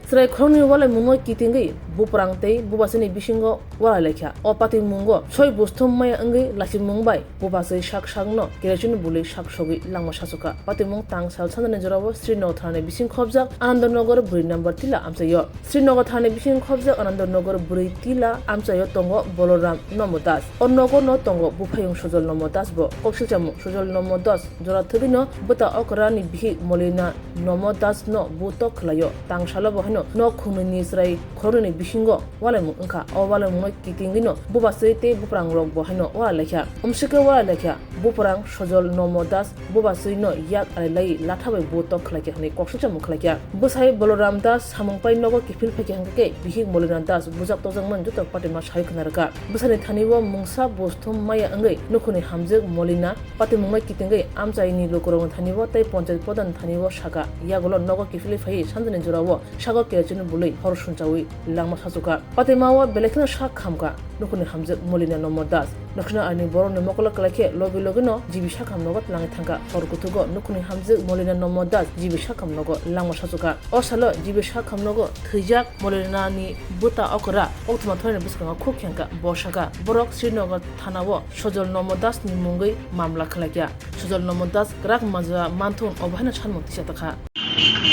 Srai khoni wala mungo kitingi buprang tei bubasini bisingo wala lekha o pati mungo soi busthum maya angi lasi mungbai bubasai shak shangno kirechun buli shak shogi langma shasuka pati mung tang sal chandane jorawo Srinagar thane bising khobjak Anandnagar buri number tila amsayo Srinagar thane bising khobjak Anandnagar buri tila amsayo tongo Boloram Nomodas onnogo no tongo bupayung sojol Nomodas bo koksilchamu sojol Nomodas jora thubino buta okrani bihi molina Nomodas no buto khlayo tang salo bo no khumini srai khoroni bisingo wala mu angka o wala mu kitingino bubasai te buprang rok bo hino wala lekha umsike wala lekha buprang sojol Nomodas bubasai no yak alai lathabai buto khlake hani koksilchamu khlake busai Boloram Das samungpai nogo kifil pheke hangke bihi molina Das bujak tojangman juto patima sai khnarka busani thanibo mungsa bosthum maya angai nukhuni hamjek molina patimungmai kitingai amchaini lokorong thanibo tai panchayat prodan thanibo shaka yagulo nogo kifili phai sandane jorawo shago kechun bulai horsun chawi langma sasuka patimawa belekna shak khamka nukhuni hamjek molina Nomodas nakhna ani boro ne mokola kalake lobi logino jibi shakam nogo langi thangka horkutugo nukhuni hamjek molina Nomodas jibi shakam nogo langma sasuka osalo jibi shakam nogo thijak molina ni buta okra oktuma thone biskanga khukhyangka boshaka borok Srinagar thanawo sojol Nomodas ni mungai mamla khalakya sojol Nomodas grak maja manthun obhana chanmo tisataka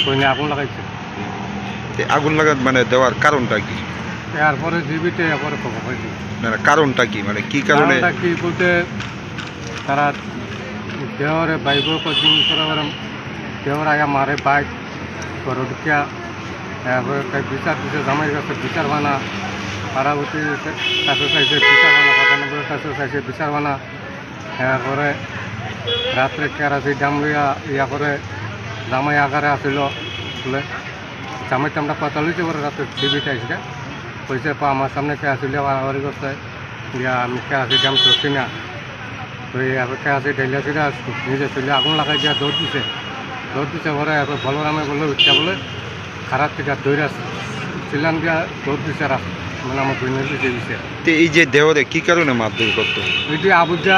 কইনে আগুন লাগাইছে আগুন লাগাত মানে দেওয়ার কারণটা কি এরপরে জীবিতে এরপরে খবর হয়েছে না কারণটা কি মানে কি কারণে কারণটা কি বলতে তারা দেওয়ারে বাইব কোচিং করার দেওয়ার আগে মারে বাইক করোটিয়া এরপরে তাই বিচার দিছে জামাইয়ের কাছে বিচার বানা পাড়াবতী কাছে চাইছে বিচার বানা পঁচানব্বই কাছে চাইছে বিচার বানা এরপরে রাত্রে কেরাসি দাম লইয়া ইয়া করে জামাই আকারে আসিল বলে জামাইতে আমরা কথা লইছি পরে রাতে টিভিতে আসছে কইছে আমার সামনে কে আসলে বাড়াবাড়ি করছে দিয়া আমি কেরাসি দাম চলছি না তো এবার কেরাসি ডেলিয়াছি না নিজে চলে আগুন লাগাই দিয়া দৌড় দিছে পরে এবার বলরামে বললো উঠা বলে খারাপ থেকে দৌড় ছিলাম দিয়া দৌড় দিছে মানে আমার বইনের দিছে দিছে এই যে দেওয়ারে কি কারণে মারধর করতো যদি আবুজা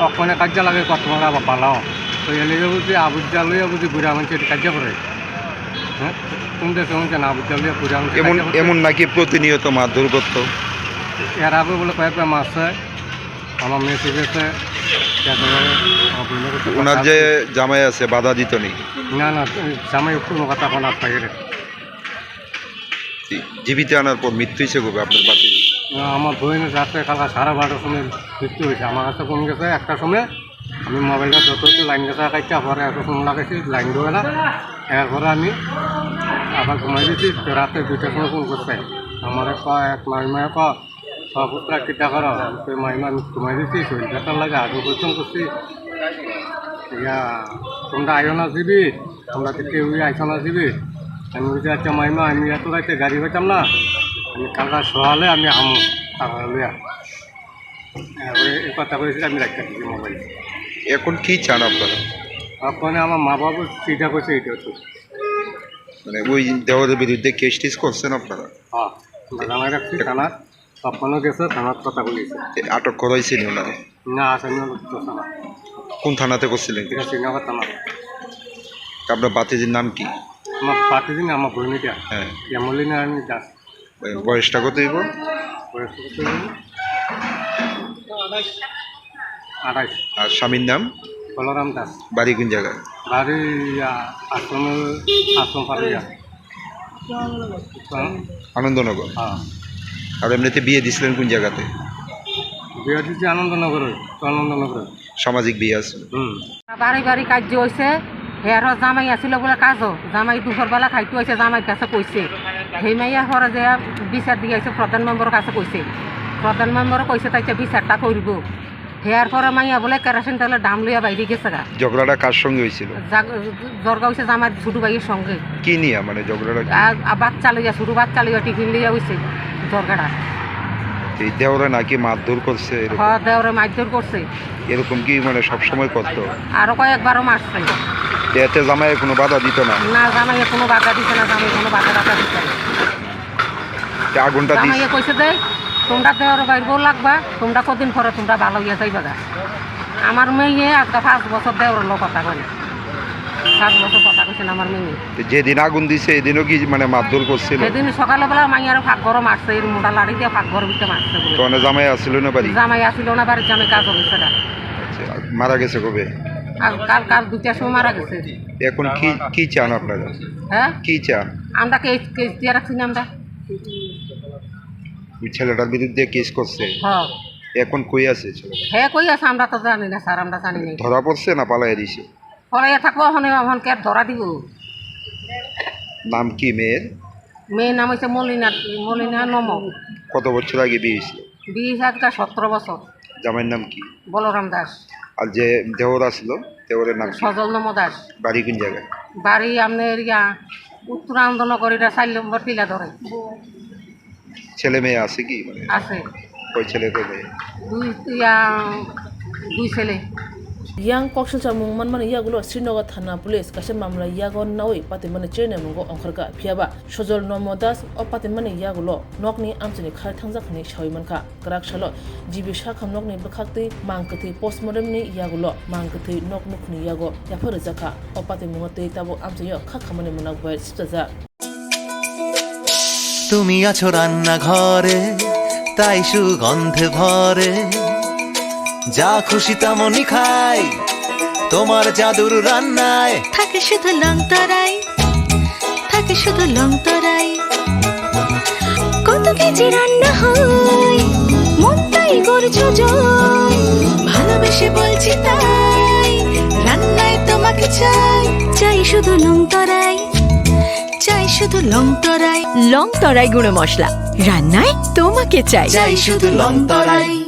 অকনে কাজা লাগে কত আবার পালাও তো এলিগে বুঝি আবুজা লইয়া বুঝি বুড়া মানুষের কাজা করে হ্যাঁ কোন দেশে শুনছে না আবুজা লইয়া বুড়া এমন এমন নাকি প্রতিনিয়ত মারধর করতো এর আগে বলে কয়েকবার মারছে আমার মেয়ে শিখেছে ওনার যে জামাই আছে বাধা দিত নি না না জামাই কোনো কথা কোনা পাইরে জীবিত আনার পর মৃত্যু হিসেবে আপনার বাতি আমার বইনের রাত্রে কালকা 12:30 সময় মৃত্যু হয়েছে আমার কাছে ফোন গেছে একটা সময় আমি মোবাইলটা যত লাইন গেছে কাইটা পরে এত ফোন লাগাইছি লাইন দেবে না এরপরে আমি আবার ঘুমাই দিয়েছি রাতে 2টার সময় ফোন করছে আমার এক মাইমা পুত্রা কিটা করো তো মাইমা আমি ঘুমাই দিয়েছি শরীর ব্যথার লাগে আগে পরিশ্রম করছি ইয়া তোমরা আইও না যাবি তোমরা তো কেউ আইসো না যাবি আমি বলছি আচ্ছা মাইমা আমি এত রাইতে গাড়ি পাইতাম না আমি কালকা সকালে আমি আমো টাকা লইয়া এই কথা কইছি আমি রাখতে দিচ্ছি মোবাইল এখন কি চান আপনারা ওখানে আমার মা বাবু চিন্তা করছে এইটা তো মানে ওই দেওয়ারের বিরুদ্ধে কেস টেস করছেন আপনারা হ্যাঁ জামাই রাখছি থানার তখনও গেছে থানার কথা বলেছে আটক করাইছেন ওনারা না আসামি থানা কোন থানাতে করছিলেন ঠিক আছে শ্রীনগর থানা আপনার বাতিজির নাম কি আমার পাতিদিন আমার বইনিটা হ্যাঁ এমলিনা আমি দাস বয়সটা কত হইব বয়স কত হইব? 28 আর স্বামীর নাম বলরাম দাস বাড়ি কোন জায়গায় বাড়ি আশ্রম পাড়িয়া আনন্দনগর হ্যাঁ আর এমনিতে বিয়ে দিছিলেন কোন জায়গাতে বিয়ে দিচ্ছি আনন্দনগরে আনন্দনগরে সামাজিক বিয়ে আছে বাড়ি বাড়ি কার্য হয়েছে হেয়ার জামাই আসিল বলে কাজও জামাই দুপুরবেলা খাইতে হয়েছে জামাইয়ের কাছে কইছে সেই মাইয়া পরে যে বিচার দিয়ে আছে প্রধান মেম্বরের কাছে কইছে প্রধান মেম্বর কইছে তাইছে বিচারটা করব হেয়ার পরে মাইয়া বলে কেরোসিন তেলের দাম লইয়া বাইরে গেছে গা ঝগড়াটা কার সঙ্গে হয়েছিল জর্গা হয়েছে জামাই ছোট ভাইয়ের সঙ্গে কি নিয়ে মানে ঝগড়াটা বাচ্চা লইয়া ছোট বাচ্চা লইয়া টিফিন লইয়া হয়েছে জর্গাটা এই দেওরা নাকি মারধর করছে দেওরে মারধর করছে এরকম কি মানে সবসময় করতো আরো কয়েকবারও মারছে এতে জামাই কোনো বাধা দিত না না জামাইয়ে কোনো বাধা দিছে না জামাই কোনো বাধা দিছে না আগুনটা জামাইয়ে কইছে যে তোমরা দেওয়ার বাইরবো লাগবা তোমরা কদিন পরে তোমরা ভালো হইয়া যাইবা গা আমার মেয়ে আজকে 5 বছর দেওয়ার লোক কথা কয় 7 বছর কথা কইছেন আমার মেয়ে। তো যেদিন আগুন দিছে এদিনও কি মানে মারধর করছিল? সেদিন সকালবেলা মাইয়ার ফাঁক ঘরও মারছে, এর মোটা লাড়ি দিয়ে ফাঁক ঘর ভিতরে মারছে বলে। তো জামাই আসছিল না বাড়ি? জামাই আসিল না বাড়ির, জামাই কাজ হয়েছে না। আচ্ছা, মারা গেছে কবে? আর কাল 2টার সময় মারা গেছে। এখন কি কি চান আপনারা? হ্যাঁ, কি চান? আমরা কেস দিয়ে রাখছি না আমরা। ওই ছেলেটার বিরুদ্ধে কেস করছে, হ্যাঁ, এখন কই আছে ছেলেটা? হ্যাঁ কই আছে আমরা তো জানি না স্যার, আমরা জানি না। ধরা পড়ছে না পালাই দিছে? পরে থাকবো এখন কে ধরা দিব। নাম কি মেয়ের? মেয়ের নাম হচ্ছে মলিনা নম। কত বছর আগে বিয়ে হয়েছিল? 17 বছর। জামাইয়ের নাম কি? বলরাম দাস। আর যে দেওর আসলো, দেওরের নাম কি? সজল নম দাস। বাড়ি কোন জায়গায়? বাড়ি আপনার উত্তর আনন্দনগর, 4 নম্বর টিলা ধরে। ছেলে মেয়ে আছে কি মানে? আছে কয় ছেলে কয় মেয়ে? দুই ছেলে। yang kokshilcha mungman man yagulo Srinagar thana police kase mamla yagon nawi pati mane chene mungo ongkharka phiaba sojol nomodas o pati mane yagulo nokni amchini khar thangjakni shawimanka krak shalo jibi shakham nokni bkhakti mangkthi postmortem ni yagulo mangkthi nok mukhni yago yaphar jaka o pati mungote tabo amchiyo khakhamane munak bai sitaja তুমি আছো রান্না ঘরে তাই সুগন্ধে ভরে যা খুশি তেমনই খাই তোমার জাদুর রান্নায় থাকে শুধু লং তরাই, থাকে শুধু লং তরাই। কত কেজি রান্না হয় মন তাই করছো জয়, ভালোবেসে বলছি তাই রান্নায় তোমাকে চাই, চাই শুধু লং তরাই, চাই শুধু লং তরাই। লং তরাই গুঁড়ো মশলা রান্নায় তোমাকে চাই, চাই শুধু লং তরাই।